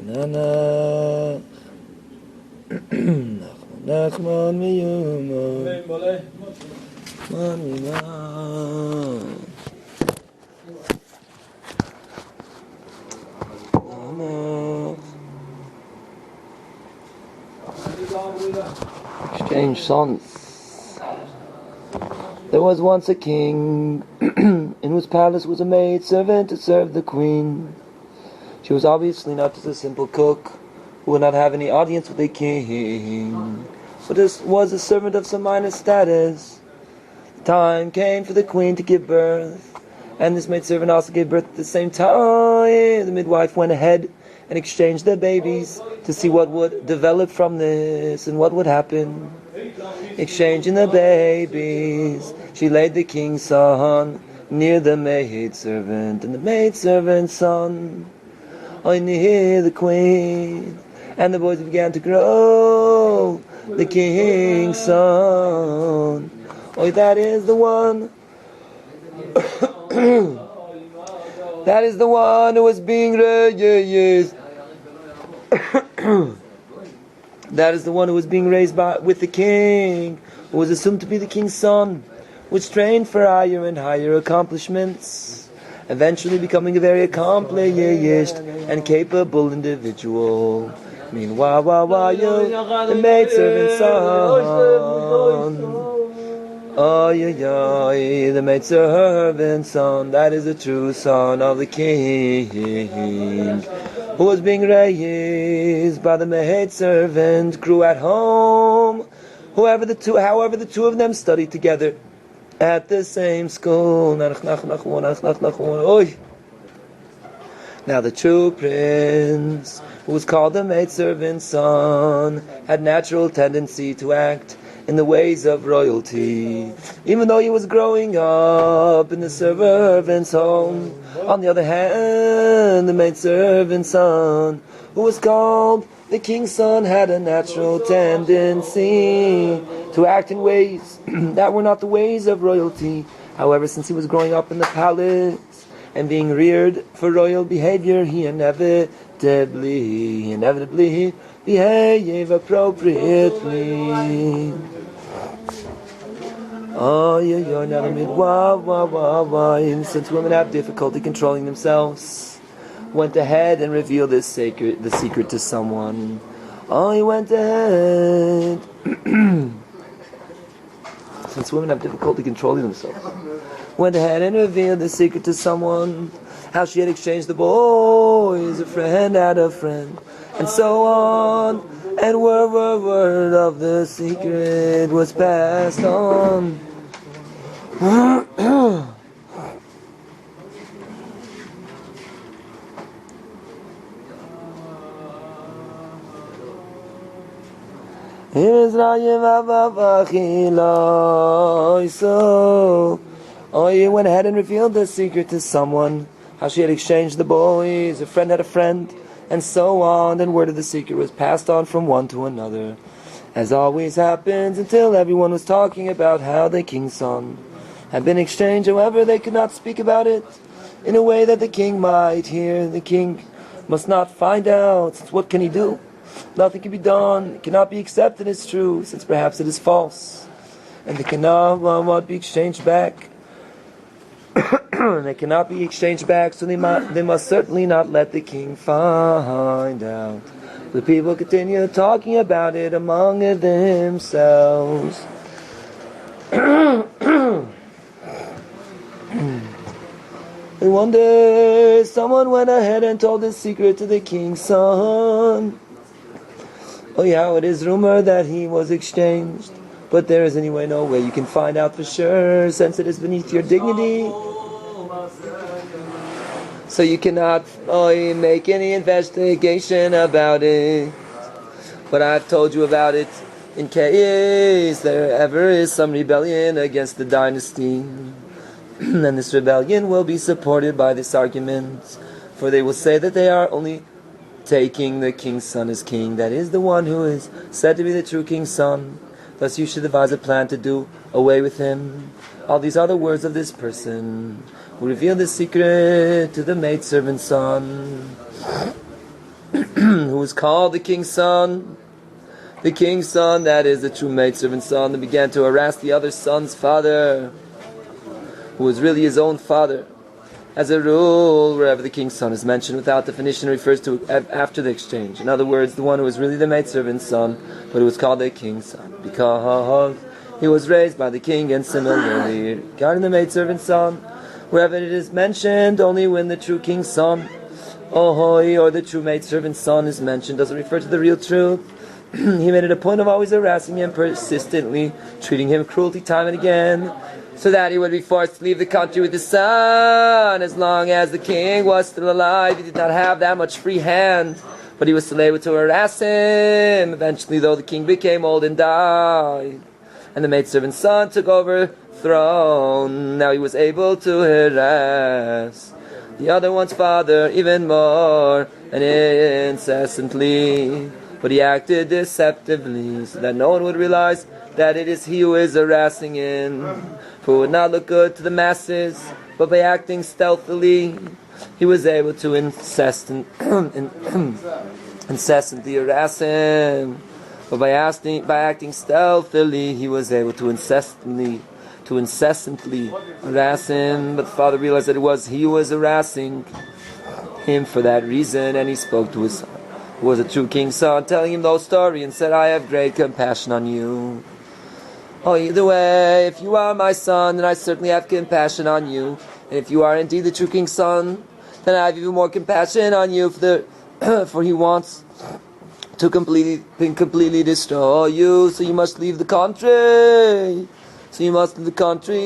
nanach, nachman, meuman, exchange sons. There was once a king in whose palace was a maid servant to serve the queen. She was obviously not just a simple cook who would not have any audience with a king, but was a servant of some minor status. The time came for the queen to give birth, and this maidservant also gave birth at the same time. The midwife went ahead and exchanged their babies to see what would develop from this and what would happen. Exchanging the babies, she laid the king's son near the maidservant, and the maidservant's son near the queen, and the boys began to grow. The king's son, that is the one. That is the one who was being raised. That is the one who was being raised with the king, who was assumed to be the king's son, was trained for higher and higher accomplishments, eventually becoming a very accomplished and capable individual. Meanwhile, the maidservant's son, the maidservant's son, that is the true son of the king, who was being raised by the maidservant, grew at home. However, the two of them studied together at the same school. Now the true prince, who was called the maidservant's son, had natural tendency to act in the ways of royalty, even though he was growing up in the servant's home. On the other hand, the maidservant's son, who was called the king's son, had a natural tendency to act in ways that were not the ways of royalty. However, since he was growing up in the palace and being reared for royal behavior, he inevitably behave appropriately. Since women have difficulty controlling themselves, went ahead and revealed the secret to someone. He went ahead. Since women have difficulty controlling themselves, went ahead and revealed the secret to someone. How she had exchanged the boys, a friend had a friend, and so on. And word of the secret was passed on. He went ahead and revealed the secret to someone. How she had exchanged the boys, a friend had a friend, and so on. And word of the secret was passed on from one to another, as always happens, until everyone was talking about how the king's son had been exchanged. However, they could not speak about it in a way that the king might hear. The king must not find out, since what can he do? Nothing can be done. It cannot be accepted as true, since perhaps it is false, and they cannot be exchanged back. They cannot be exchanged back, so they must certainly not let the king find out. The people continue talking about it among themselves. And one day, someone went ahead and told the secret to the king's son. How it is rumored that he was exchanged, but there is anyway no way you can find out for sure, since it is beneath your dignity. So you cannot make any investigation about it. But I've told you about it in case there ever is some rebellion against the dynasty. And this rebellion will be supported by this argument, for they will say that they are only taking the king's son as king, that is the one who is said to be the true king's son. Thus you should devise a plan to do away with him. All these are the words of this person who revealed the secret to the maidservant's son. who was called the king's son. The king's son, that is the true maidservant's son, that began to harass the other son's father, who was really his own father. As a rule, wherever the king's son is mentioned without definition, refers to after the exchange. In other words, the one who was really the maidservant's son, but who was called the king's son, because he was raised by the king. And similarly, regarding the maidservant's son, wherever it is mentioned, only when the true king's son, or the true maidservant's son is mentioned, does it refer to the real truth. He made it a point of always harassing him, persistently treating him cruelty time and again, so that he would be forced to leave the country with his son. As long as the king was still alive, he did not have that much free hand, but he was still able to harass him. Eventually, though, the king became old and died, and the maidservant's son took over the throne. Now he was able to harass the other one's father even more and incessantly, but he acted deceptively so that no one would realize that it is he who is harassing him. For it would not look good to the masses, but by acting stealthily, he was able to incessantly harass him. But by acting stealthily, he was able to incessantly harass him. But the father realized that it was he who was harassing him for that reason, and he spoke to his son, who was a true king's son, telling him the whole story, and said, "I have great compassion on you. Either way, if you are my son, then I certainly have compassion on you. And if you are indeed the true king's son, then I have even more compassion on you, for he wants to completely destroy you. So you must leave the country. He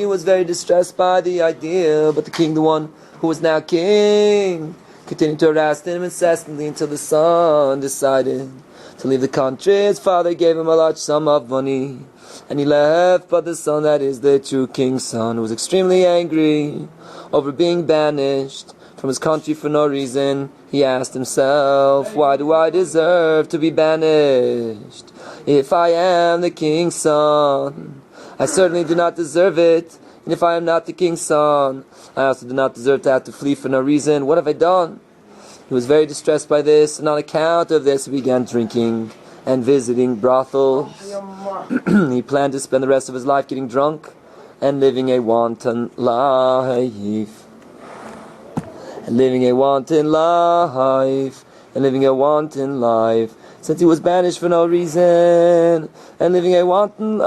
was very distressed by the idea, but the king, the one who was now king, continued to harass him incessantly until the son decided to leave the country. His father gave him a large sum of money, and he left. But the son, that is the true king's son, was extremely angry over being banished from his country for no reason. He asked himself, "Why do I deserve to be banished? If I am the king's son, I certainly do not deserve it. And if I am not the king's son, I also do not deserve to have to flee for no reason. What have I done?" He was very distressed by this, and on account of this he began drinking and visiting brothels. He planned to spend the rest of his life getting drunk and living a wanton life. Since he was banished for no reason, and living a wanton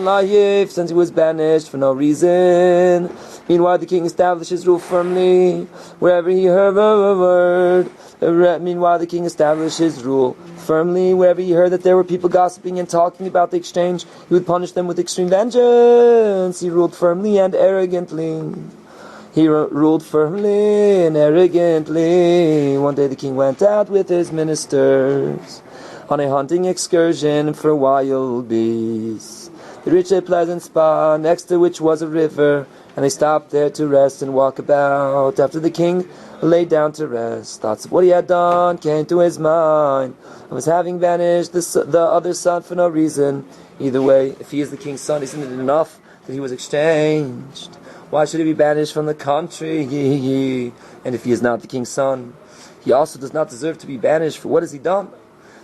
life, since he was banished for no reason. Meanwhile, the king established his rule firmly wherever he heard that there were people gossiping and talking about the exchange. He would punish them with extreme vengeance. He ruled firmly and arrogantly. One day the king went out with his ministers on a hunting excursion for wild beasts. They reached a pleasant spot next to which was a river, and they stopped there to rest and walk about. After the king lay down to rest, thoughts of what he had done came to his mind, and was having banished the other son for no reason. Either way, if he is the king's son, isn't it enough that he was exchanged? Why should he be banished from the country? And if he is not the king's son, he also does not deserve to be banished, for what has he done?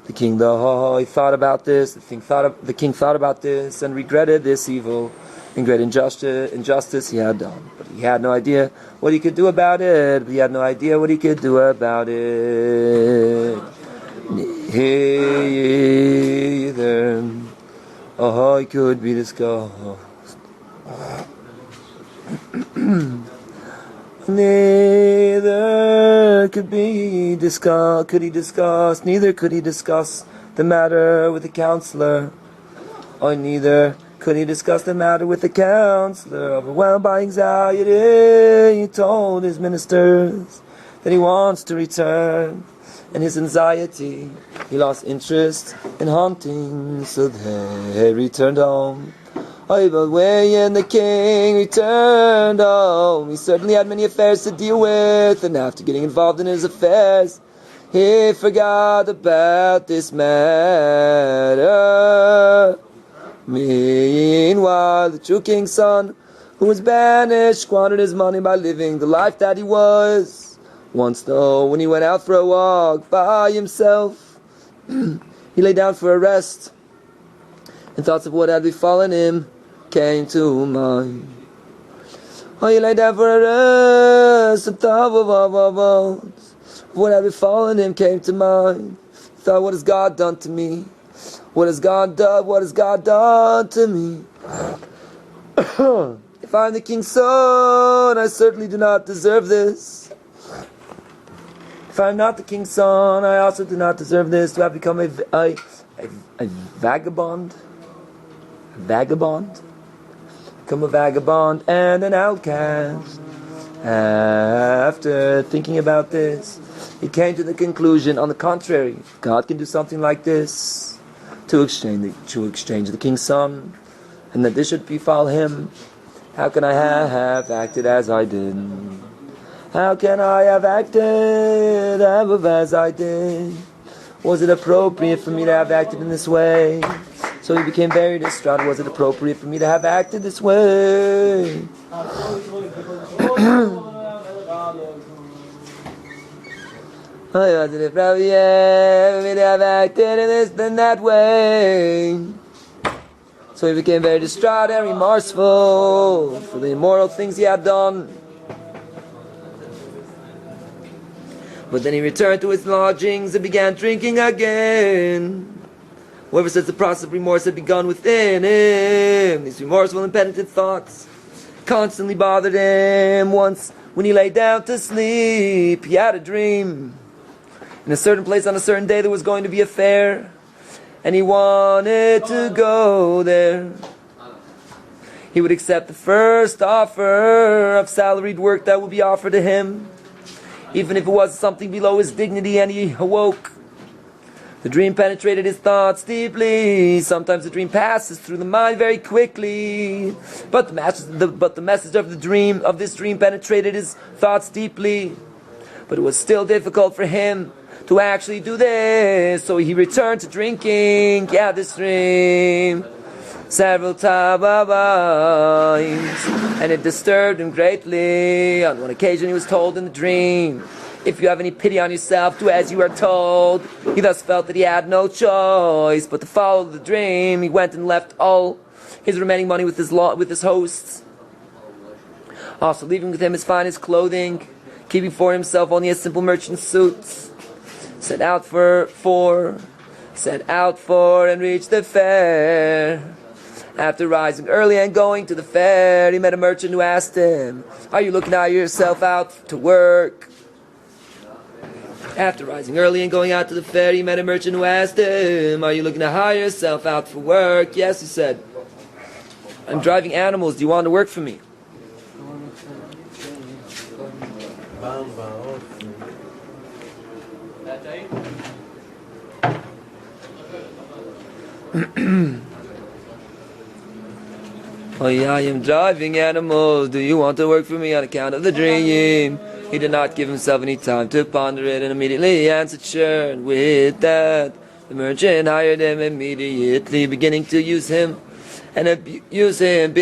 The king, he thought about this. The king thought about this and regretted this evil and great injustice he had done. But he had no idea what he could do about it. Neither, could be discussed. Neither could he discuss the matter with the counselor. Neither could he discuss the matter with the counselor. Overwhelmed by anxiety, he told his ministers that he wants to return. In his anxiety, he lost interest in hunting, so they returned home. But when the king returned home, he certainly had many affairs to deal with, and after getting involved in his affairs, he forgot about this matter. Meanwhile, the true king's son, who was banished, squandered his money by living the life that he was Once though, when he went out for a walk by himself, he lay down for a rest, and thoughts of what had befallen him came to mind. Oh, he lay down for a rest, and thought of what had befallen him came to mind. Thought, what has God done to me? What has God done? What has God done to me? If I'm the king's son, I certainly do not deserve this. If I'm not the king's son, I also do not deserve this. To have become a vagabond. A vagabond? Become a vagabond and an outcast. After thinking about this, he came to the conclusion, on the contrary, God can do something like this, to exchange the king's son, and that this should befall him. How can I have acted as I did? How can I have acted as I did? Was it appropriate for me to have acted in this way? So he became very distraught. Was it appropriate for me to have acted this way? Was it appropriate for me to have acted in this and that way? So he became very distraught and remorseful for the immoral things he had done. But then he returned to his lodgings and began drinking again. Whoever says the process of remorse had begun within him, these remorseful and penitent thoughts constantly bothered him. Once, when he lay down to sleep, he had a dream. In a certain place on a certain day there was going to be a fair, and he wanted to go there. He would accept the first offer of salaried work that would be offered to him, even if it was something below his dignity, and he awoke. The dream penetrated his thoughts deeply. Sometimes the dream passes through the mind very quickly, but the message of this dream penetrated his thoughts deeply. But it was still difficult for him to actually do this, so he returned to drinking this dream several times, and it disturbed him greatly. On one occasion he was told in the dream, if you have any pity on yourself, do as you are told. He thus felt that he had no choice but to follow the dream. He went and left all his remaining money with his hosts, also leaving with him his finest clothing, keeping for himself only a simple merchant's suit. Set out for and reached the fair. After rising early and going to the fair, he met a merchant who asked him, are you looking to hire yourself out to work? After rising early and going out to the fair, he met a merchant who asked him, are you looking to hire yourself out for work? Yes, he said. I'm driving animals. Do you want to work for me? Oh yeah, I am driving animals. Do you want to work for me on account of the dream? He did not give himself any time to ponder it, and immediately answered sure. And with that, the merchant hired him immediately, beginning to use him and abuse him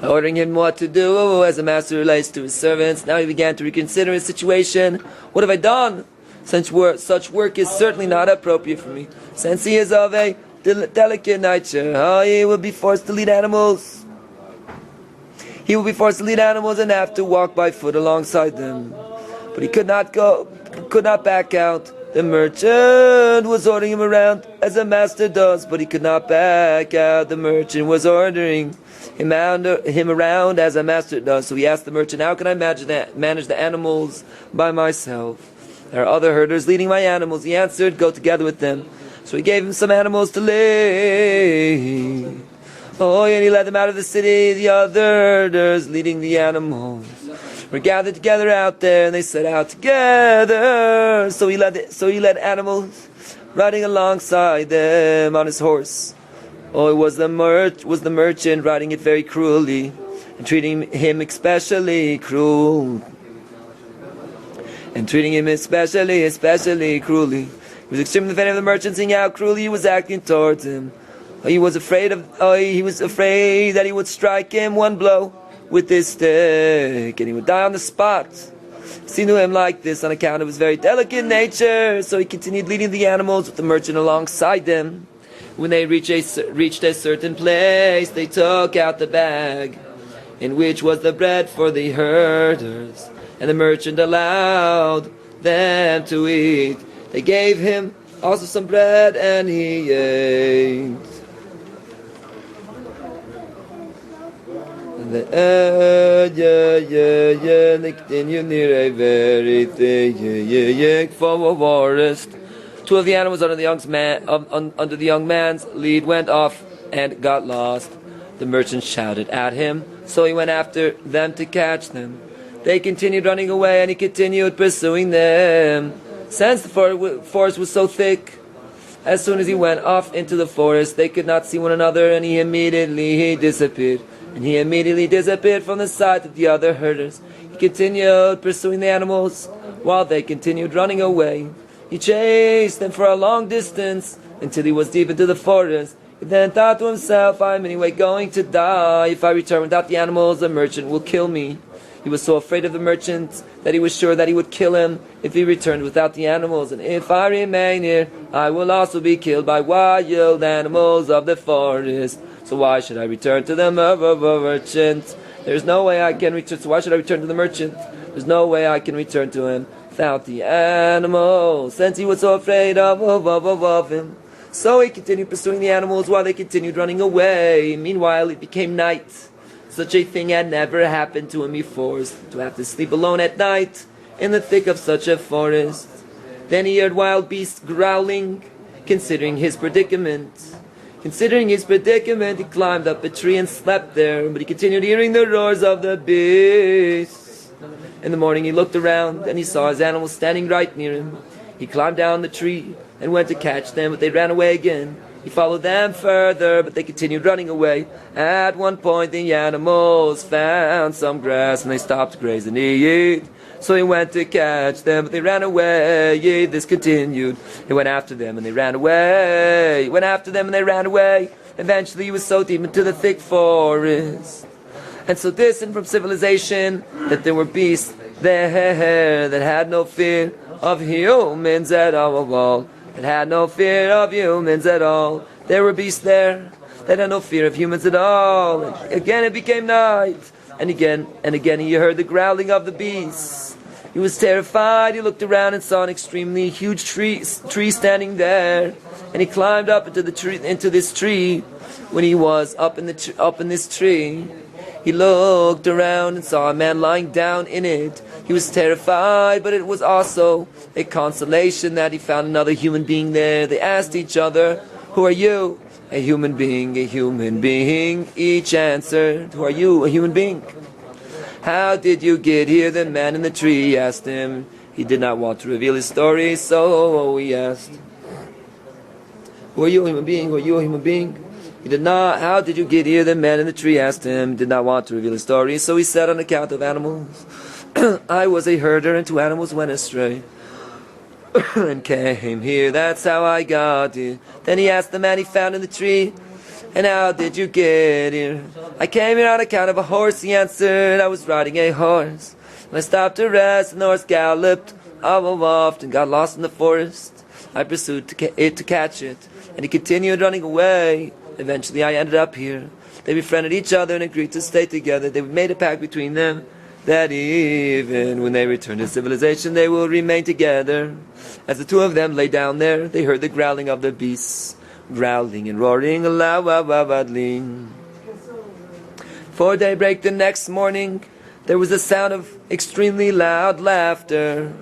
by ordering him what to do as a master relates to his servants. Now he began to reconsider his situation. What have I done? Such work is certainly not appropriate for me, since he is of a delicate nature. He will be forced to lead animals. He will be forced to lead animals and have to walk by foot alongside them. But he could not back out. The merchant was ordering him around as a master does, but he could not back out. The merchant was ordering him around as a master does. So he asked the merchant, how can I manage the animals by myself? There are other herders leading my animals. He answered, go together with them. So he gave him some animals to lead. Oh, and he led them out of the city. The other herders leading the animals were gathered together out there, and they set out together. So he led animals, riding alongside them on his horse. Oh, it was the merchant riding it very cruelly, and treating him especially cruel. And treating him especially cruelly. He was extremely offended of the merchant, seeing how cruelly he was acting towards him. He was afraid that he would strike him one blow, with his stick, and he would die on the spot. He knew him like this on account of his very delicate nature, so he continued leading the animals with the merchant alongside them. When they reached a certain place, they took out the bag in which was the bread for the herders, and the merchant allowed them to eat. They gave him also some bread, and he ate. They continue near a very thick forest. Two of the animals under the young man's lead went off and got lost. The merchant shouted at him, so he went after them to catch them. They continued running away, and he continued pursuing them. Since the forest was so thick, as soon as he went off into the forest, they could not see one another, and he immediately disappeared. And he immediately disappeared from the sight of the other herders. He continued pursuing the animals, while they continued running away. He chased them for a long distance, until he was deep into the forest. He then thought to himself, I am anyway going to die. If I return without the animals, the merchant will kill me. He was so afraid of the merchant that he was sure that he would kill him if he returned without the animals. And if I remain here, I will also be killed by wild animals of the forest. So why should I return to the merchant? There's no way I can return. So why should I return to the merchant? There's no way I can return to him without the animals, since he was so afraid of him. So he continued pursuing the animals while they continued running away. Meanwhile, it became night. Such a thing had never happened to him before, to have to sleep alone at night in the thick of such a forest. Then he heard wild beasts growling. Considering his predicament, he climbed up a tree and slept there, but he continued hearing the roars of the beasts. In the morning he looked around, and he saw his animals standing right near him. He climbed down the tree and went to catch them, but they ran away again. He followed them further, but they continued running away. At one point the animals found some grass, and they stopped grazing it. So he went to catch them, but they ran away. This continued. He went after them, and they ran away. Eventually he was so deep into the thick forest. And so this, and from civilization, that there were beasts there that had no fear of humans at all. There were beasts there that had no fear of humans at all. And again it became night. And again he heard the growling of the beasts. He was terrified. He looked around and saw an extremely huge tree standing there. And he climbed up into this tree. When he was up in this tree, he looked around and saw a man lying down in it. He was terrified, but it was also a consolation that he found another human being there. They asked each other, "Who are you?" "A human being, a human being." Each answered, "Who are you?" "A human being." "How did you get here?" The man in the tree asked him. He did not want to reveal his story, so he asked, "Who are you, a human being? Who are you, a human being?" He did not. "How did you get here?" The man in the tree asked him. He did not want to reveal his story, so he said, "On account of animals. I was a herder, and 2 animals went astray and came here. That's how I got here." Then he asked the man he found in the tree, "And how did you get here?" "I came here on account of a horse," he answered. "I was riding a horse, and I stopped to rest, and the horse galloped off and got lost in the forest. I pursued it to catch it, and he continued running away. Eventually I ended up here." They befriended each other and agreed to stay together. They made a pact between them that even when they return to civilization, they will remain together. As the 2 of them lay down there, they heard the growling of the beasts, growling and roaring loudly. Before daybreak the next morning, there was a sound of extremely loud laughter.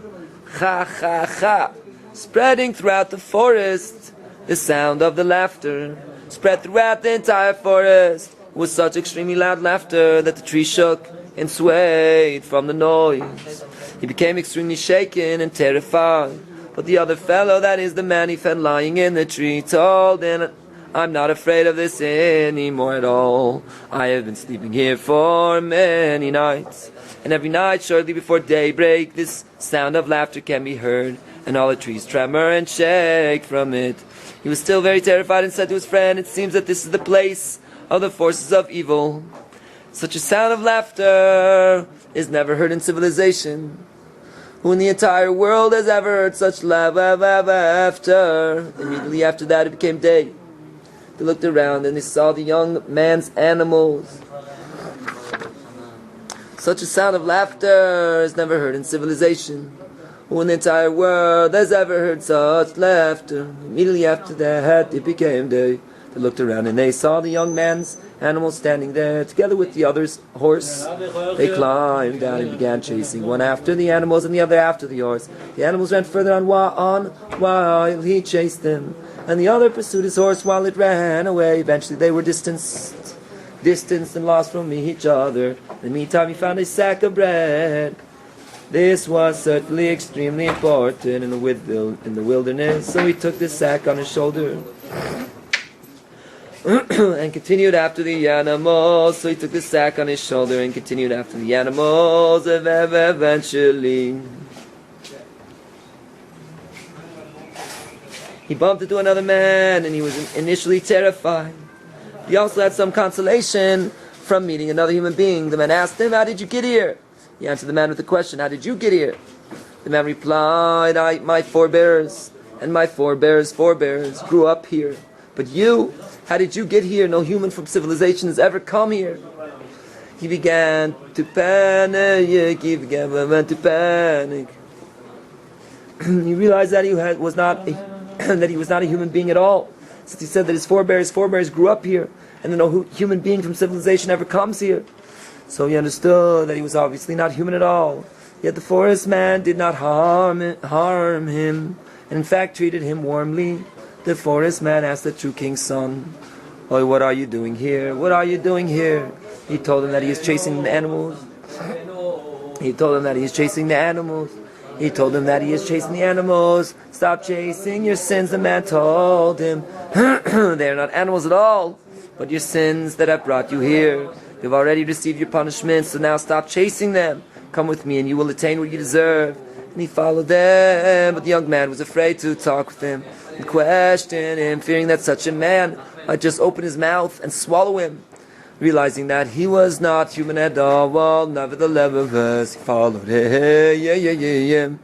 Ha ha ha! Spreading throughout the forest. The sound of the laughter spread throughout the entire forest. It was such extremely loud laughter that the tree shook and swayed from the noise. He became extremely shaken and terrified. But the other fellow, that is the man he found lying in the tree, told him, "I'm not afraid of this anymore at all. I have been sleeping here for many nights. And every night, shortly before daybreak, this sound of laughter can be heard, and all the trees tremor and shake from it." He was still very terrified and said to his friend, "It seems that this is the place of the forces of evil. Such a sound of laughter is never heard in civilization. Who in the entire world has ever heard such laughter? Immediately after that, it became day. They looked around and they saw the young man's animals. Such a sound of laughter is never heard in civilization. Who in the entire world has ever heard such laughter? Immediately after that, it became day. They looked around and they saw the young man's animals standing there together with the other's horse. They climbed down and began chasing one after the animals and the other after the horse. The animals ran further on while he chased them, and the other pursued his horse while it ran away. Eventually they were distanced and lost from each other. In the meantime he found a sack of bread. This was certainly extremely important in the wilderness, so he took this sack on his shoulder and continued after the animals. So he took the sack on his shoulder and continued after the animals. Eventually, he bumped into another man, and he was initially terrified. He also had some consolation from meeting another human being. The man asked him, "How did you get here?" He answered the man with the question, "How did you get here?" The man replied, My forebears and my forebears' forebears grew up here. But you, how did you get here? No human from civilization has ever come here." He began to panic. He realized that he was not a human being at all, since he said that his forebears grew up here, and that no human being from civilization ever comes here. So he understood that he was obviously not human at all. Yet the forest man did not harm him, and in fact treated him warmly. The forest man asked the true king's son, "Oh, what are you doing here? What are you doing here?" He told him that he is chasing the animals. He told him that he is chasing the animals. He told him that he is chasing the animals. "Stop chasing your sins," the man told him. "They are not animals at all, but your sins that have brought you here. You've already received your punishment, so now stop chasing them. Come with me and you will attain what you deserve." And he followed them, but the young man was afraid to talk with him and question him, fearing that such a man might just open his mouth and swallow him. Realizing that he was not human at all, nevertheless, he followed him.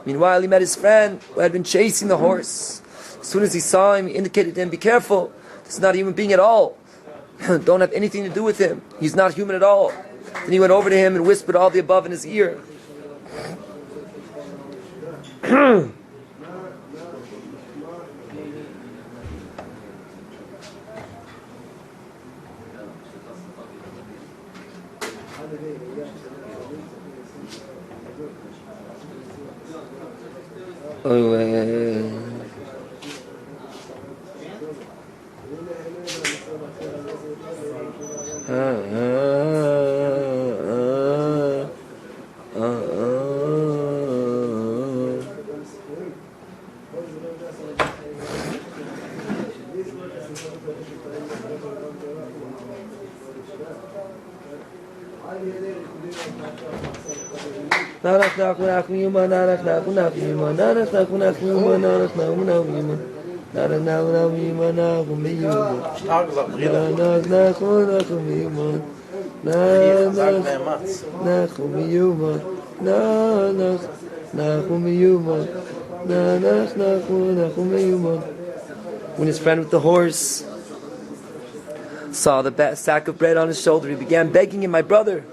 Meanwhile, he met his friend who had been chasing the horse. As soon as he saw him, he indicated to him, "Be careful, this is not a human being at all. Don't have anything to do with him. He's not human at all." Then he went over to him and whispered all the above in his ear. Nanach, nachman, meuman, nanach, meuman, nanach, meuman, nanach, meuman, nanach, meuman, nachman. When his friend with the horse saw the sack of bread on his shoulder, he began begging him, "My brother,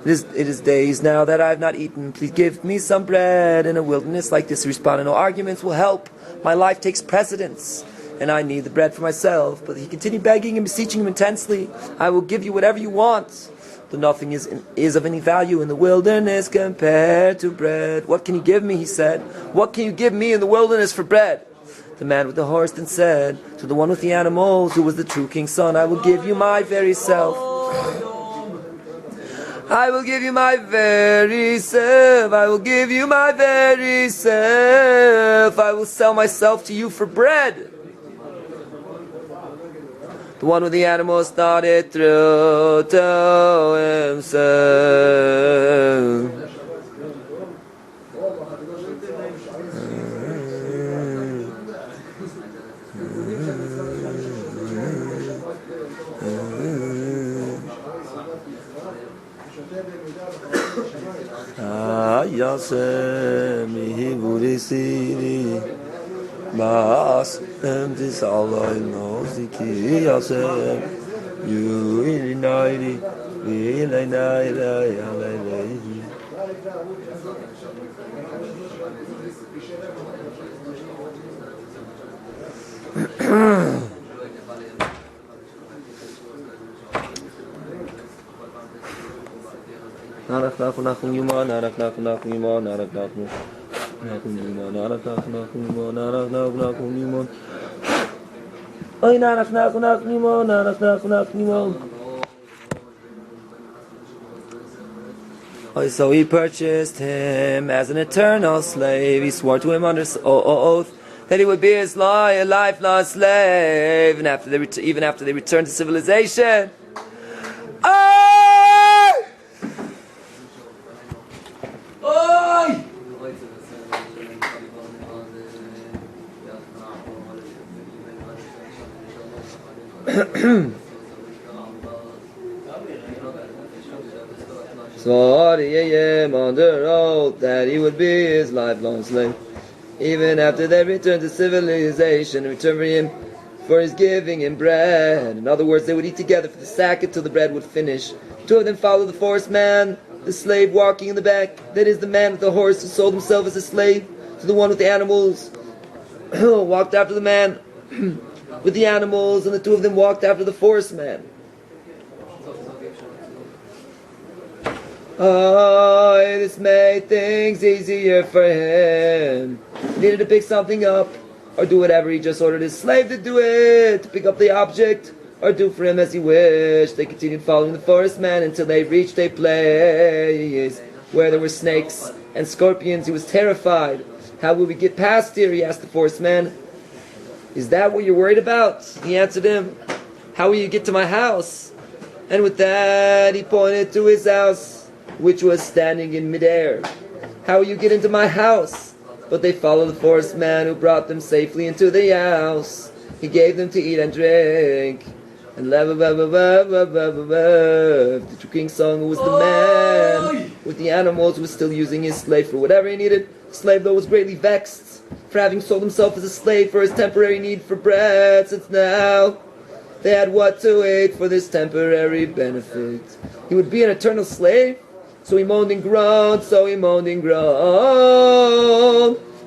it is days now that I have not eaten. Please give me some bread." In a wilderness like this, he responded, "No arguments will help. My life takes precedence, and I need the bread for myself." But he continued begging and beseeching him intensely, "I will give you whatever you want." Though nothing is of any value in the wilderness compared to bread. "What can you give me?" he said. "What can you give me in the wilderness for bread?" The man with the horse then said to the one with the animals, who was the true king's son, "I will give you my very self. I will give you my very self. I will give you my very self. I will sell myself to you for bread." The one with the animals thought it through to himself. Yasem Hiburi Siri Mas Emtis Allah Nosiki Yasem You Ilinairi Ilainairi Nach meuman, nach meuman, nach meuman, nach meuman, nach meuman. Oy nach meuman, nach meuman. So he purchased him as an eternal slave. He swore to him under oath that he would be his lifelong slave, even after they returned to civilization. Swore him under oath that he would be his lifelong slave, even after they returned to civilization, and returned for his giving him bread. In other words, they would eat together for the sack until the bread would finish. Two of them followed the forest man, the slave walking in the back, that is, the man with the horse who sold himself as a slave to the one with the animals, walked after the man with the animals, and the two of them walked after the forest man. This made things easier for him. He needed to pick something up, or do whatever. He just ordered his slave to do it, to pick up the object, or do for him as he wished. They continued following the forest man until they reached a place where there were snakes and scorpions. He was terrified. How will we get past here? He asked the forest man. Is that what you're worried about? He answered him. How will you get to my house? And with that, he pointed to his house, which was standing in midair. How will you get into my house? But they followed the forest man, who brought them safely into the house. He gave them to eat and drink. And the true king's son, who was the man with the animals, was still using his slave for whatever he needed. The slave, though, was greatly vexed for having sold himself as a slave for his temporary need for bread, since now they had what to eat for this temporary benefit. He would be an eternal slave? So he moaned and groaned,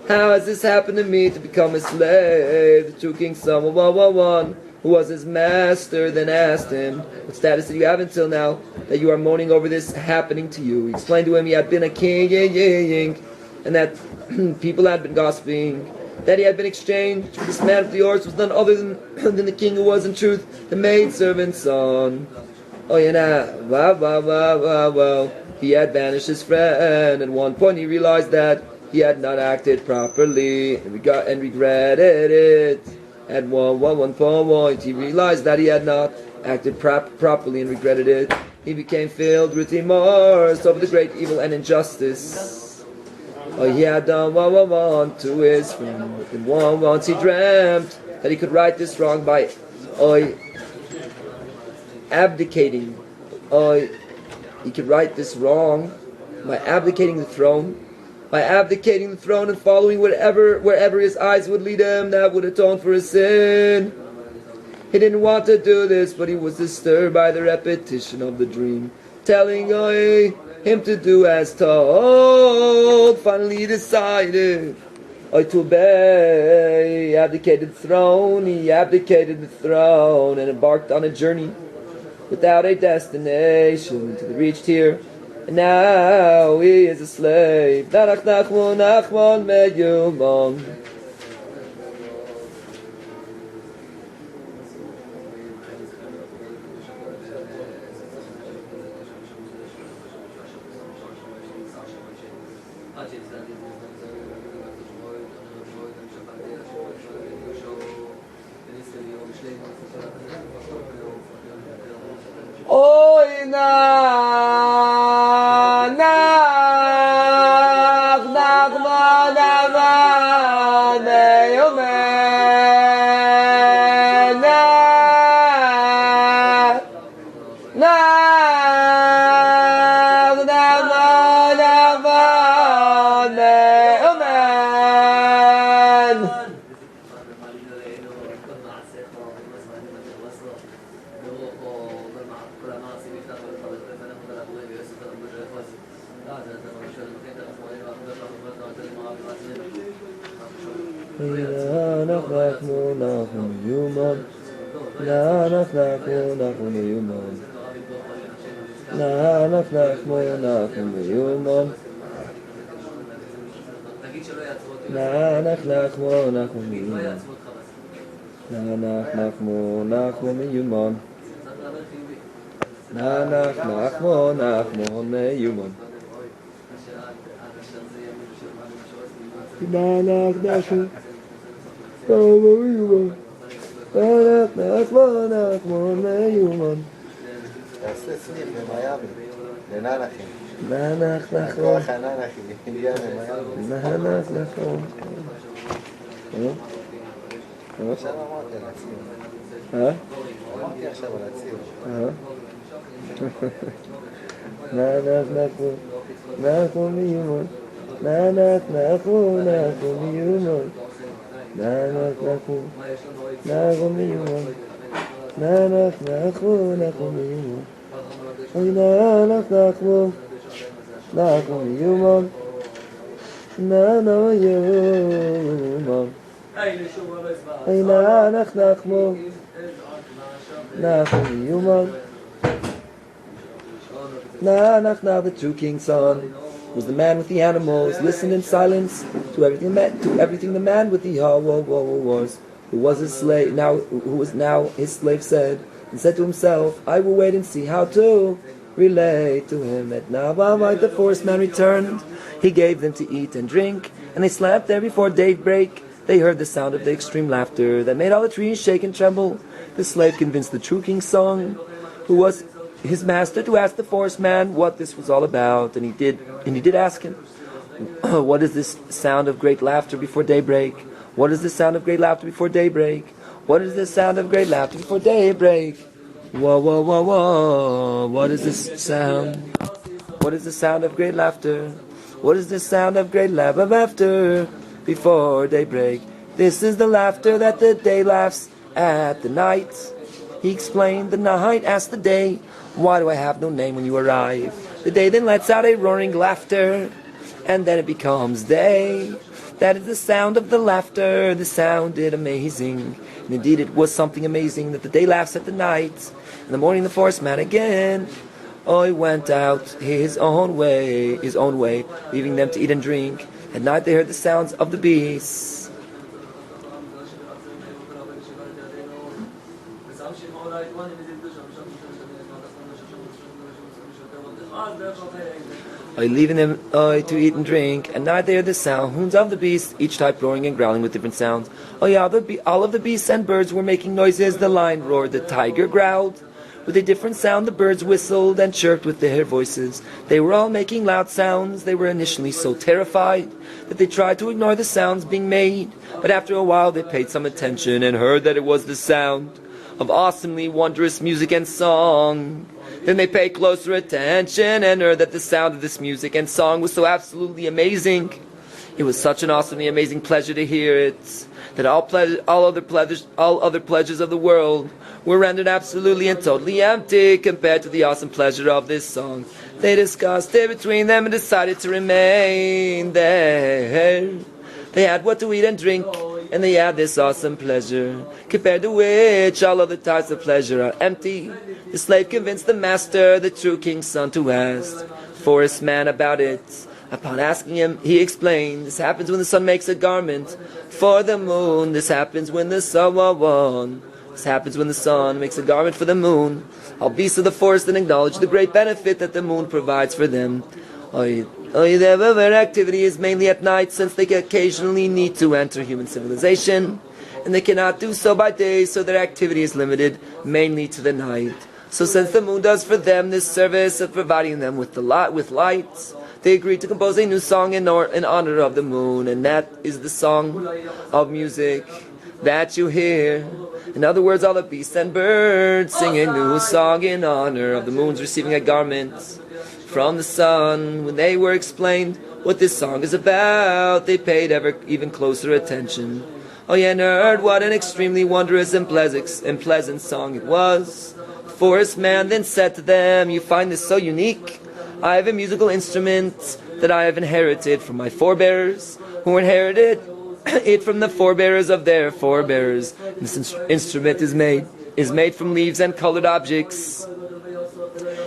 How has this happened to me, to become a slave? The true king's son, who was his master, then asked him, what status did you have until now, that you are moaning over this happening to you? He explained to him he had been a king, and that people had been gossiping, that he had been exchanged. This man with the horse was none other than the king, who was in truth the maidservant's son. He had banished his friend. At one point he realized that he had not acted properly and regretted it. At one point he realized that he had not acted properly and regretted it. He became filled with remorse over the great evil and injustice he had done to his friend. And once he dreamt that he could right this wrong by abdicating. He could right this wrong by abdicating the throne. By abdicating the throne and following wherever his eyes would lead him, that would atone for his sin. He didn't want to do this, but he was disturbed by the repetition of the dream, telling him to do as told. Finally he decided to obey. He abdicated the throne and embarked on a journey without a destination until he reached here. And now he is a slave. Nanach, nachman, meuman. Nanach, nachmo, nachmo, meuman. Nanach, nachmo, nachmo, meuman. Nanach, nachmo, nachmo, meuman. Nanach, nachmo, nachmo, meuman. Nanach, nachmo, nachmo, meuman. Nanach, nachmo, nachmo, meuman. Nanach, nachmo, meuman. Nanach, nachmo, nachmo, meuman. תעשה סניף במיאמי, לננחים. nanach, nachmo. הכוח הננחי, הגיע למיאמי. nanach, nachmo. עכשיו אמרתי על הציור. אמרתי עכשיו על הציור. nanach, nachmo, nachmo, meuman. nanach, nachmo, nachmo, meuman. nanach, nachmo, nachmo, meuman. nanach, nachmo, nachmo, meuman. nanach, nachmo, nachmo, meuman. nanach, meuman. nanach, nachmo, nachmo, meuman. Nach, the true king's son, was the man with the animals, listened in silence to everything the man with the was, who was his slave, who was now his slave, said, and said to himself, I will wait and see how to relate to him. At now, the forest man returned, he gave them to eat and drink, and they slept there before daybreak. They heard the sound of the extreme laughter that made all the trees shake and tremble. The slave convinced the true king's son, who was his master, to ask the forest man what this was all about, and he did ask him, what is this sound of great laughter before daybreak? What is the sound of great laughter before daybreak? What is the sound of great laughter before daybreak? Whoa, whoa, whoa, whoa. What is this sound? What is the sound of great laughter? What is the sound of great laughter before daybreak? This is the laughter that the day laughs at the night. He explained, the night asked the day, why do I have no name when you arrive? The day then lets out a roaring laughter, and then it becomes day. That is the sound of the laughter. The sounded amazing. And indeed it was something amazing that the day laughs at the night. In the morning the forest man again, he went out his own way, leaving them to eat and drink. At night they heard the sounds of the beasts. Leaving them to eat and drink, and now they hear the sounds of the beasts, each type roaring and growling with different sounds. All of the beasts and birds were making noises. The lion roared, the tiger growled. With a different sound, the birds whistled and chirped with their voices. They were all making loud sounds. They were initially so terrified that they tried to ignore the sounds being made, but after a while they paid some attention and heard that it was the sound of awesomely wondrous music and song. Then they paid closer attention and heard that the sound of this music and song was so absolutely amazing. It was such an awesomely amazing pleasure to hear it, that all other pleasures of the world were rendered absolutely and totally empty compared to the awesome pleasure of this song. They discussed it between them and decided to remain there. They had what to eat and drink, and they had this awesome pleasure, compared to which all other types of pleasure are empty. The slave convinced the master, the true king's son, to ask forest man about it. Upon asking him, he explained, this happens when the sun makes a garment for the moon. This happens when the sun This happens when the sun makes a garment for the moon. All beasts of the forest then acknowledge the great benefit that the moon provides for them. Their activity is mainly at night, since they occasionally need to enter human civilization, and they cannot do so by day, so their activity is limited mainly to the night. So since the moon does for them this service of providing them with light, they agreed to compose a new song in honor of the moon, and that is the song of music that you hear. In other words, all the beasts and birds sing a new song in honor of the moon's receiving a garment from the sun. When they were explained what this song is about, they paid even closer attention. And heard what an extremely wondrous and pleasant song it was. The forest man then said to them, you find this so unique? I have a musical instrument that I have inherited from my forebears, who inherited it from the forebearers of their forebearers. This instrument is made from leaves and colored objects.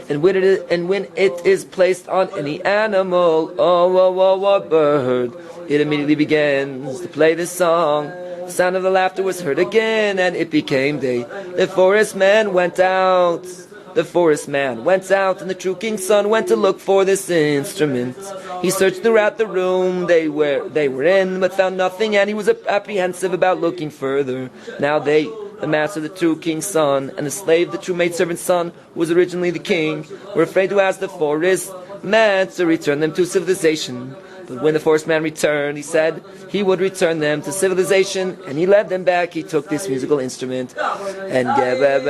And when it is placed on any animal or bird, it immediately begins to play this song. The sound of the laughter was heard again, and it became day. The forest man went out, and the true king's son went to look for this instrument. He searched throughout the room they were in, but found nothing, and he was apprehensive about looking further. Now the master, the true king's son, and the slave, the true maidservant's son, who was originally the king, were afraid to ask the forest man to return them to civilization. But when the forest man returned, he said he would return them to civilization, and he led them back. He took this musical instrument and gave it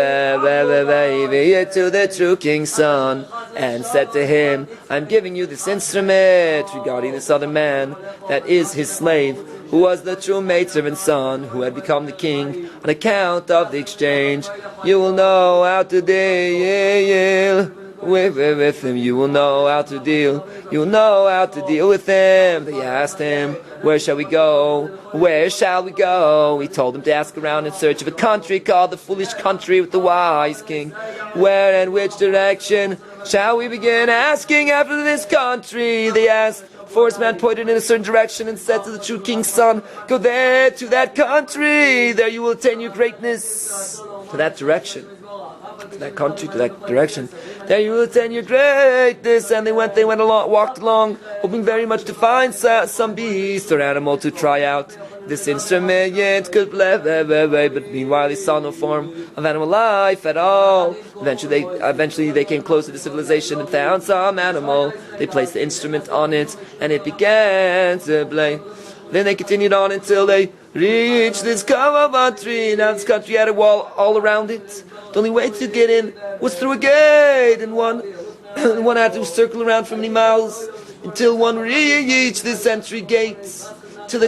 to the true king's son, and said to him, I'm giving you this instrument regarding this other man that is his slave, who was the true maidservant's son, who had become the king on account of the exchange. You will know how to deal with him. You will know how to deal. You will know how to deal with him. They asked him, where shall we go? Where shall we go? He told them to ask around in search of a country called the foolish country with the wise king. Where and which direction shall we begin asking after this country? They asked. Forest man pointed in a certain direction and said to the true king's son, go there to that country. There you will attain your greatness. To that direction. To that country, to that direction. There you will attain your greatness. And they walked along, hoping very much to find some beast or animal to try out this instrument could play, but meanwhile they saw no form of animal life at all. Eventually they came closer to civilization and found some animal. They placed the instrument on it, and it began to play. Then they continued on until they reached this country. Now this country had a wall all around it. The only way to get in was through a gate, and one had to circle around for many miles until one reached this entry gate into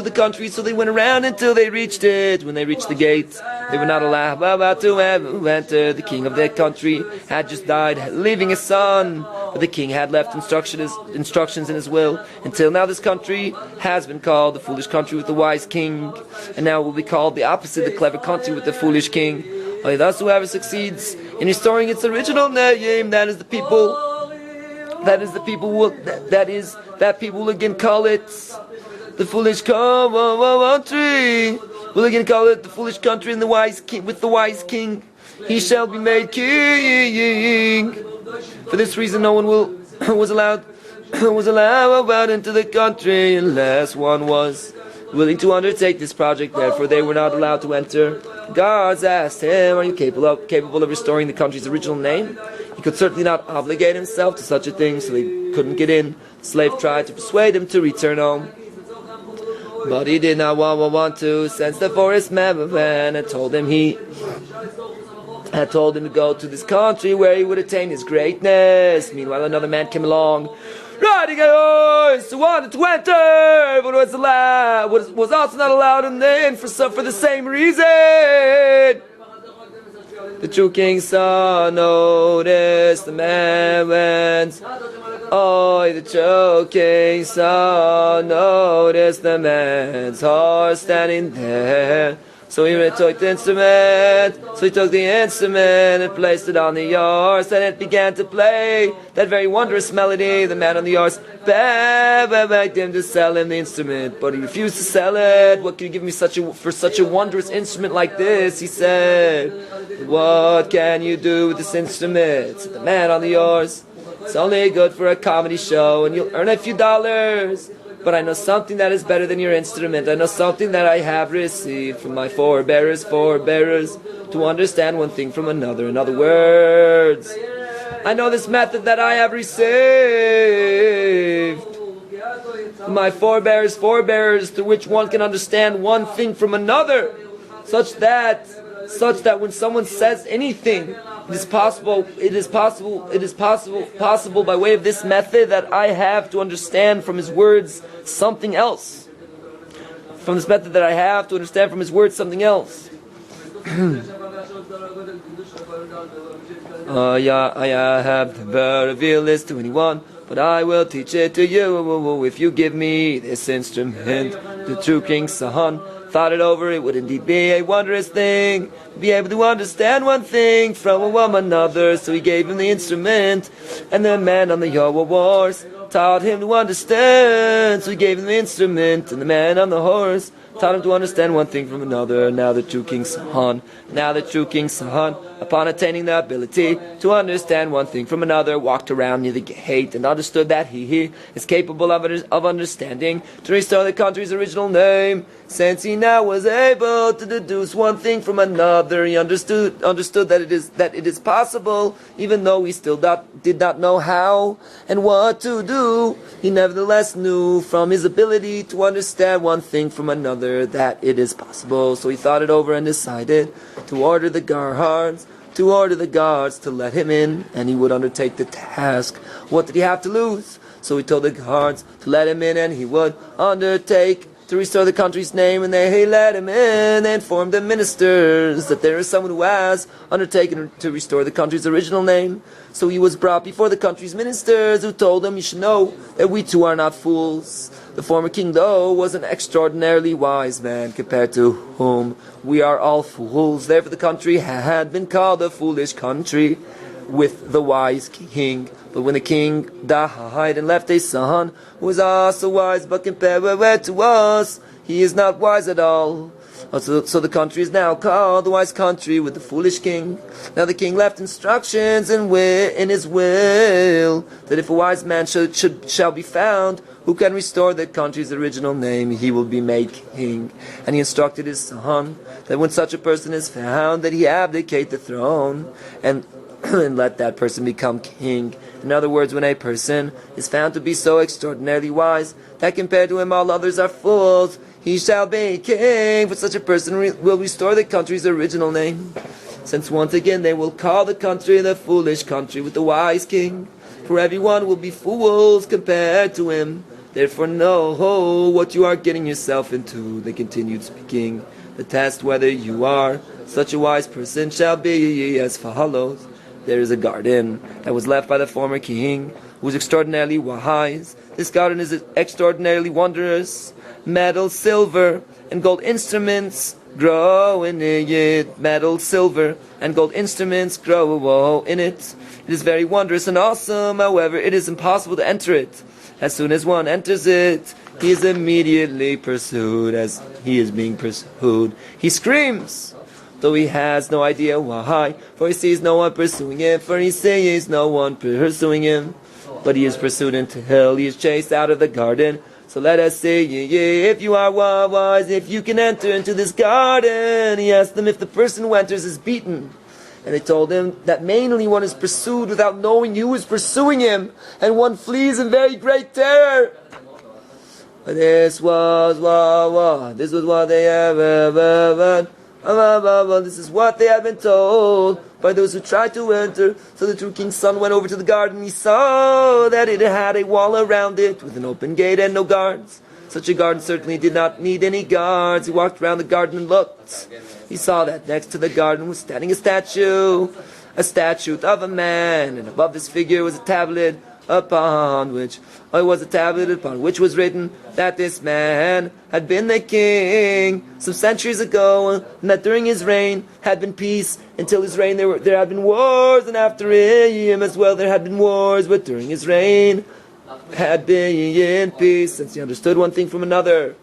the country. So they went around until they reached it. When they reached the gate, they were not allowed to enter. The king of that country had just died, leaving his son. But the king had left instructions in his will. Until now this country has been called the foolish country with the wise king, and now it will be called the opposite, the clever country with the foolish king. Thus whoever succeeds in restoring its original name, that people will again call it the foolish country. Will again call it the foolish country and the wise king with the wise king. He shall be made king. For this reason, no one was allowed about into the country unless one was willing to undertake this project. Therefore, they were not allowed to enter. Guards asked him, "Are you capable of restoring the country's original name?" He could certainly not obligate himself to such a thing, so they couldn't get in. The slave tried to persuade him to return home, but he did not want to, since the forest man had told him to go to this country where he would attain his greatness. Meanwhile, another man came along, riding a horse, who wanted to enter, but was also not allowed in for the same reason. The true king's son noticed the man went. The true king's son noticed the man's horse standing there. So he took the instrument. And placed it on the horse, and it began to play that very wondrous melody. The man on the horse begged him to sell him the instrument, but he refused to sell it. "What can you give me for such a wondrous instrument like this?" he said. "What can you do with this instrument?" said the man on the horse. "It's only good for a comedy show, and you'll earn a few dollars. But I know something that is better than your instrument. I know something that I have received from my forebearers, to understand one thing from another. In other words, I know this method that I have received from my forebearers, through which one can understand one thing from another, such that when someone says anything, it is possible by way of this method that I have to understand from his words something else. From this method that I have to understand from his words something else." I have never revealed this to anyone, but I will teach it to you if you give me this instrument. The true king's son thought it over. It would indeed be a wondrous thing to be able to understand one thing from a woman another. So he gave him the instrument, and the man on the wars taught him to understand. So he gave him the instrument, and the man on the horse taught him to understand one thing from another. Now the true king's son, upon attaining the ability to understand one thing from another, walked around near the gate and understood that he is capable of understanding to restore the country's original name. Since he now was able to deduce one thing from another, he understood that it is possible, even though he still did not know how and what to do. He nevertheless knew from his ability to understand one thing from another that it is possible. So he thought it over and decided to order the guards to let him in, and he would undertake the task. What did he have to lose? So he told the guards to let him in, and he would undertake to restore the country's name, and they let him in. They informed the ministers that there is someone who has undertaken to restore the country's original name. So he was brought before the country's ministers, who told him, "You should know that we too are not fools. The former king, though, was an extraordinarily wise man, compared to whom we are all fools. Therefore the country had been called a foolish country with the wise king. But when the king died and left a son who was also wise, but compared to us, he is not wise at all. So the country is now called the wise country with the foolish king. Now the king left instructions in his will that if a wise man shall be found who can restore the country's original name, he will be made king. And he instructed his son that when such a person is found, that he abdicate the throne and let that person become king. In other words, when a person is found to be so extraordinarily wise that compared to him all others are fools, he shall be king. For such a person will restore the country's original name. Since once again they will call the country the foolish country with the wise king. For everyone will be fools compared to him. Therefore know what you are getting yourself into." They continued speaking. "The test whether you are such a wise person shall be as follows. There is a garden that was left by the former king, who was extraordinarily wise. This garden is extraordinarily wondrous. Metal, silver, and gold instruments grow in it. Metal, silver, and gold instruments grow in it. It is very wondrous and awesome. However, it is impossible to enter it. As soon as one enters it, he is immediately pursued. As he is being pursued, he screams, though he has no idea why, for he sees no one pursuing him, but he is pursued until he is chased out of the garden. So let us say, if you are wise, if you can enter into this garden." He asked them if the person who enters is beaten. And they told him that mainly one is pursued without knowing who is pursuing him, and one flees in very great terror. This was what they have. This is what they have been told by those who tried to enter. So the true king's son went over to the garden. He saw that it had a wall around it with an open gate and no guards. Such a garden certainly did not need any guards. He walked around the garden and looked. He saw that next to the garden was standing a statue of a man, and above this figure was a tablet upon which was written that this man had been the king some centuries ago, and that during his reign had been peace. Until his reign there had been wars, and after him as well there had been wars, but during his reign had been peace. Since he understood one thing from another,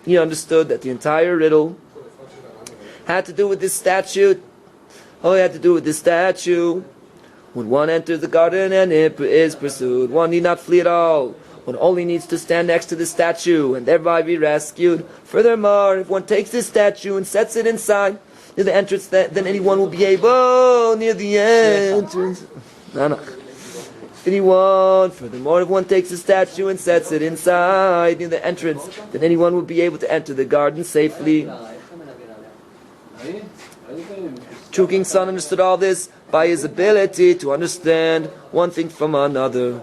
he understood that the entire riddle had to do with this statue. When one enters the garden and it is pursued, one need not flee at all. One only needs to stand next to the statue and thereby be rescued. Furthermore, if one takes this statue and sets it inside near the entrance, then anyone will be able near the entrance. Nanach. Furthermore, if one takes the statue and sets it inside near the entrance, then anyone will be able to enter the garden safely. True King's son understood all this by his ability to understand one thing from another.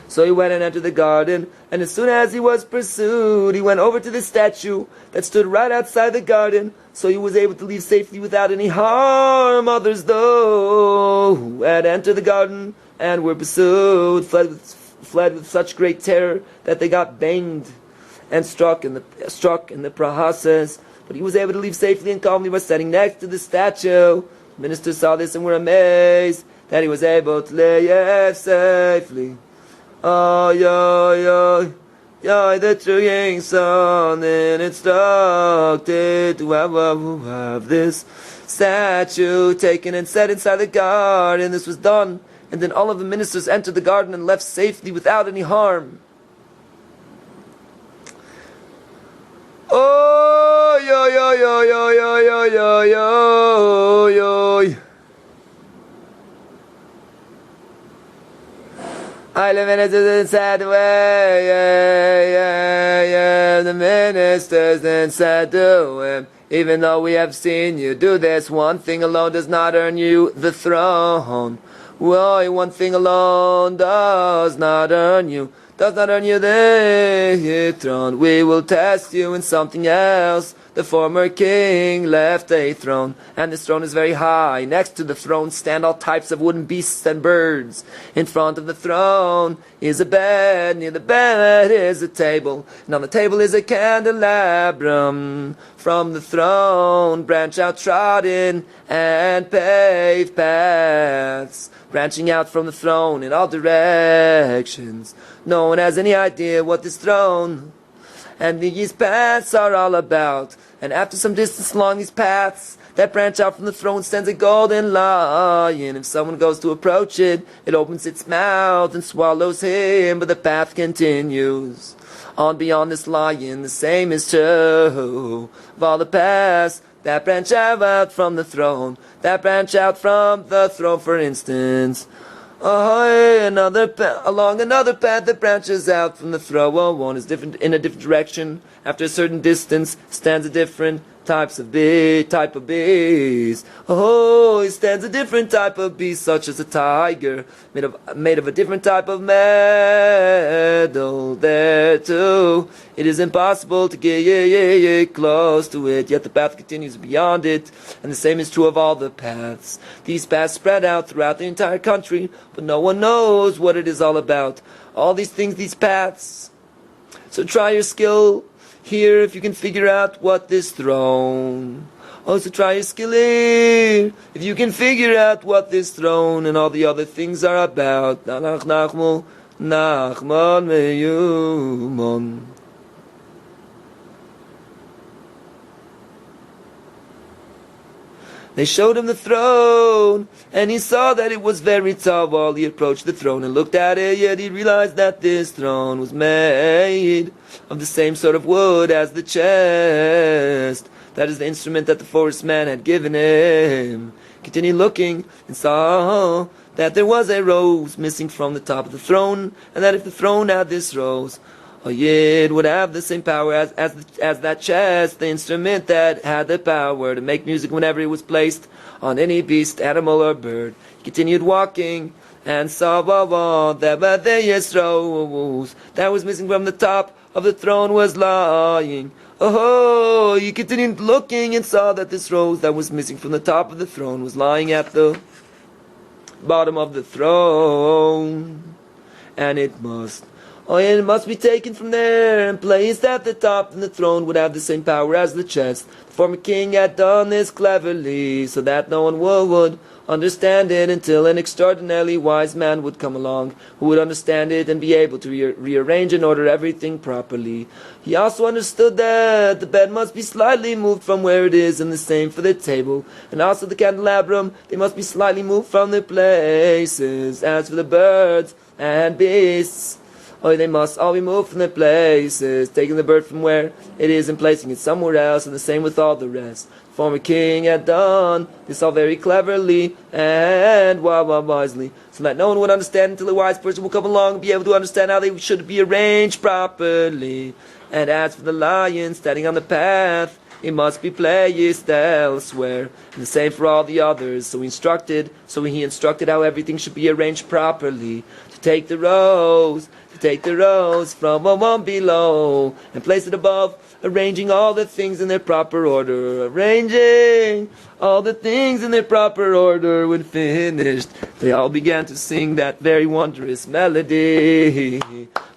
So he went and entered the garden, and as soon as he was pursued, he went over to the statue that stood right outside the garden, so he was able to leave safely without any harm. Others, though, who had entered the garden and were pursued, fled fled with such great terror that they got banged and struck in the process. But he was able to leave safely and calmly by sitting next to the statue. The ministers saw this and were amazed that he was able to leave safely. Oh, yo, the true king's son, and instructed to have this statue taken and set inside the garden. This was done, and then all of the ministers entered the garden and left safely without any harm. Oh, yo. I live in a sad way, the ministers then said to him, even though we have seen you do this, one thing alone does not earn you the throne. Whoa, one thing alone does not earn you the throne. We will test you in something else. The former king left a throne, and this throne is very high. Next to the throne stand all types of wooden beasts and birds. In front of the throne is a bed. Near the bed is a table, and on the table is a candelabrum. From the throne branch out trodden and paved paths, branching out from the throne in all directions. No one has any idea what this throne and these paths are all about. And after some distance along these paths that branch out from the throne stands a golden lion. If someone goes to approach it, it opens its mouth and swallows him, but the path continues on beyond this lion. The same is true of all the paths that branch out from the throne, for instance. Along another path that branches out from the throne. One is different in a different direction. After a certain distance stands a different type of beast. It stands a different type of beast, such as a tiger, made of a different type of metal. There too, it is impossible to get close to it, yet the path continues beyond it, and the same is true of all the paths. These paths spread out throughout the entire country, but no one knows what it is all about. All these things, these paths. So try your skill here if you can figure out what this throne. Also try your skill here if you can figure out what this throne and all the other things are about. Nach, nachman, meuman. They showed him the throne, and he saw that it was very tall. While he approached the throne and looked at it, yet he realized that this throne was made of the same sort of wood as the chest. That is the instrument that the forest man had given him. Continued looking and saw that there was a rose missing from the top of the throne, and that if the throne had this rose, a yid would have the same power as that chest, the instrument that had the power to make music whenever it was placed on any beast, animal, or bird. He continued walking and saw that the rose that was missing from the top of the throne was lying. He continued looking and saw that this rose that was missing from the top of the throne was lying at the bottom of the throne, and it must be taken from there and placed at the top, and the throne would have the same power as the chest. The former king had done this cleverly, so that no one would understand it until an extraordinarily wise man would come along, who would understand it and be able to rearrange and order everything properly. He also understood that the bed must be slightly moved from where it is, and the same for the table, and also the candelabrum. They must be slightly moved from their places. As for the birds and beasts, they must all be moved from their places, taking the bird from where it is and placing it somewhere else, and the same with all the rest. The former king had done this all very cleverly and wisely, so that no one would understand until a wise person will come along and be able to understand how they should be arranged properly. And as for the lion standing on the path, it must be placed elsewhere, and the same for all the others. So he instructed how everything should be arranged properly. to take the rose from one below and place it above, arranging all the things in their proper order. Arranging all the things in their proper order. When finished, they all began to sing that very wondrous melody.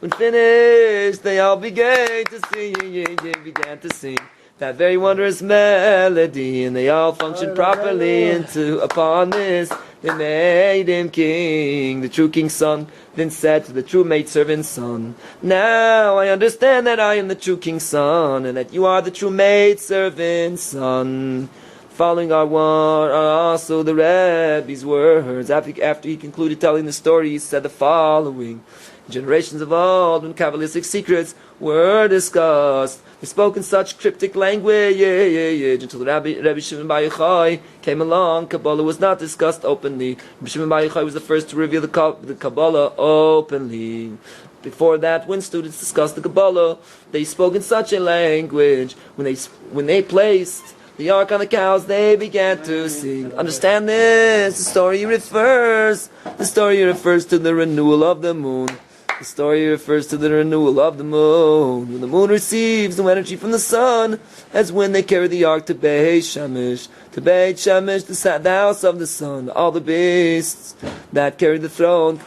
When finished, they all began to sing that very wondrous melody, and they all functioned properly upon this. They made him king, the true king's son. Then said to the true maidservant's son, now I understand that I am the true king's son, and that you are the true maidservant's son. Following are also the Rebbe's words. After he concluded telling the story, he said the following. Generations of old, when Kabbalistic secrets were discussed, they spoke in such cryptic language until the Rebbe Shimon Bar Yochai came along. Kabbalah was not discussed openly. Rebbe Shimon Bar Yochai was the first to reveal the Kabbalah openly. Before that, when students discussed the Kabbalah, they spoke in such a language. When they placed the ark on the cows, they began to sing. Understand this. The story refers to the renewal of the moon. The story refers to the renewal of the moon. When the moon receives new energy from the sun, as when they carry the ark to bezH, the house of the sun. All the beasts that carried the throne,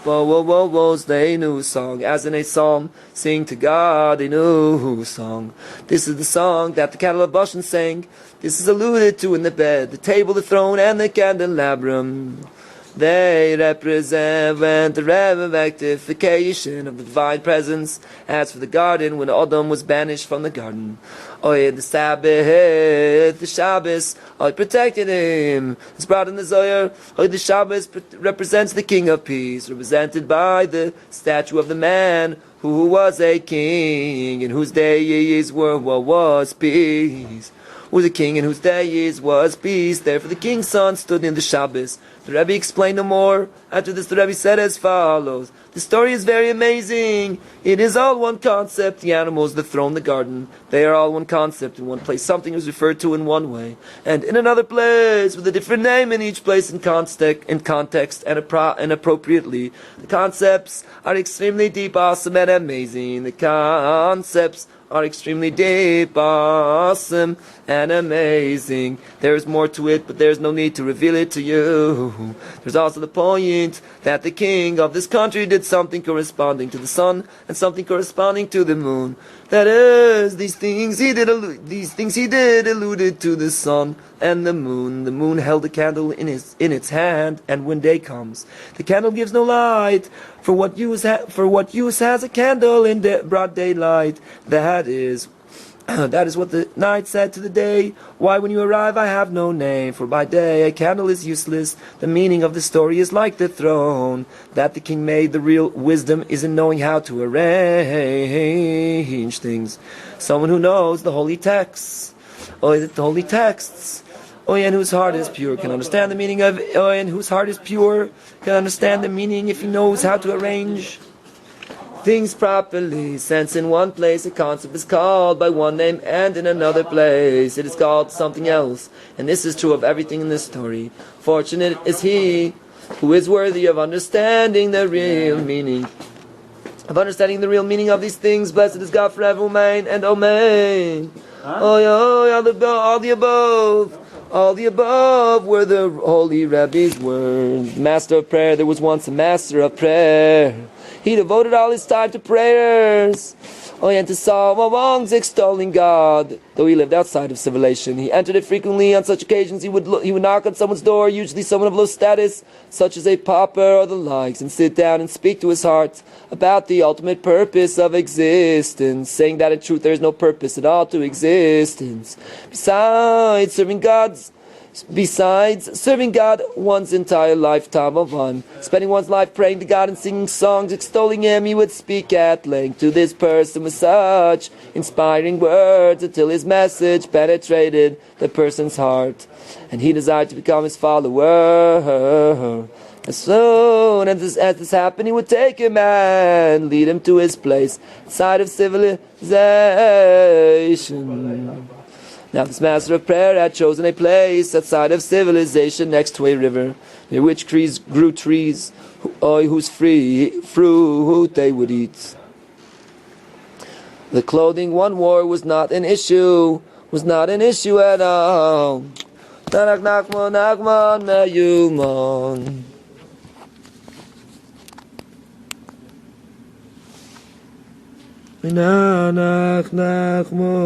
they knew a song. As in a psalm, sing to God a new song. This is the song that the cattle of Bashan sang. This is alluded to in the bed, the table, the throne, and the candelabrum. They represent the rectification of the divine presence. As for the garden, when Adam was banished from the garden, the Sabbath, the Shabbos, protected him. It's brought in the Zohar. The Shabbos represents the King of Peace, represented by the statue of the man who was a king, and whose days was peace. Who was a king and whose days was peace. Therefore the king's son stood in the Shabbos. The Rebbe explained no more. After this the Rebbe said as follows. The story is very amazing. It is all one concept. The animals, the throne, the garden, they are all one concept. In one place something is referred to in one way, and in another place with a different name. In each place in context and appropriately. The concepts are extremely deep, awesome, and amazing. The concepts are extremely deep, awesome, and amazing. There is more to it, but there is no need to reveal it to you. There's also the point that the king of this country did something corresponding to the sun and something corresponding to the moon. That is, these things he did alluded to the sun and the moon. The moon held a candle in its hand, and when day comes, the candle gives no light. For what use has a candle in broad daylight? That is what the night said to the day. Why, when you arrive, I have no name. For by day a candle is useless. The meaning of the story is like the throne that the king made. The real wisdom is in knowing how to arrange things. Someone who knows the holy texts, and whose heart is pure can understand the meaning of. And whose heart is pure can understand the meaning if he knows how to arrange things properly. Since in one place a concept is called by one name, and in another place it is called something else, and this is true of everything in this story. Fortunate is he who is worthy of understanding the real meaning of these things. Blessed is God forever, umaaiiinnn and omaaiiinnn. All the above were the holy Rebbe's words. Master of prayer, there was once a master of prayer. He devoted all his time to prayers, and to songs extolling God. Though he lived outside of civilization, he entered it frequently. On such occasions, he would knock on someone's door, usually someone of low status, such as a pauper or the likes, and sit down and speak to his heart about the ultimate purpose of existence, saying that in truth there is no purpose at all to existence. Besides serving God one's entire lifetime of one, spending one's life praying to God and singing songs extolling Him, he would speak at length to this person with such inspiring words until his message penetrated the person's heart, and he desired to become his follower. As soon as this happened, he would take him and lead him to his place, side of civilization. Now this master of prayer had chosen a place outside of civilization next to a river, near which grew trees, whose fruit they would eat. The clothing one wore was not an issue at all. Nanach, nachman, nachman, meuman. Nanach, nachma.